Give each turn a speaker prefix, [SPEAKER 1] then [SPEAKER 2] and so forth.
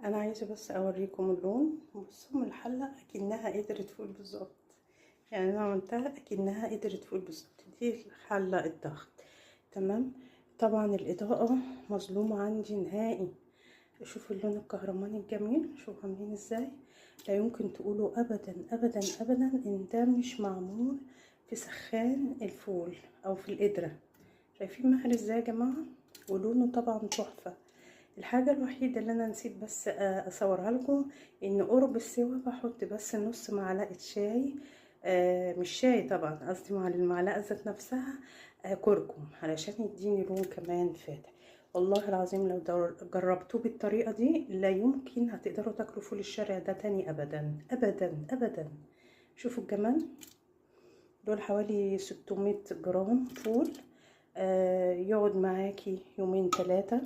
[SPEAKER 1] انا عايزه بس اوريكم اللون. بصوا من الحله اكنها قدرت فول بالظبط. يعني انا عملتها اكنها قدرت فول بالظبط. دي الحله الضغط. تمام. طبعا الاضاءه مظلومه عندي نهائي. شوفوا اللون الكهرماني الجميل، شوفوا عاملين ازاي. لا يمكن تقولوا ابدا ابدا ابدا ان ده مش معمول في سخان الفول او في القدره. شايفين مهر ازاي يا جماعه؟ ولونه طبعا تحفه. الحاجة الوحيدة اللي انا نسيت بس اصورها لكم ان قرب السوا بحط بس نص معلقة شاي. مش شاي طبعا، قصدي مع المعلقة ذات نفسها كركم علشان يديني لون كمان فاتح. والله العظيم لو جربتوه بالطريقة دي لا يمكن هتقدروا تاكلوا فول الشارع ده تاني ابدا ابدا ابدا. شوفوا الجمال. دول حوالي 600 جرام فول. يقعد معاكي يومين ثلاثة.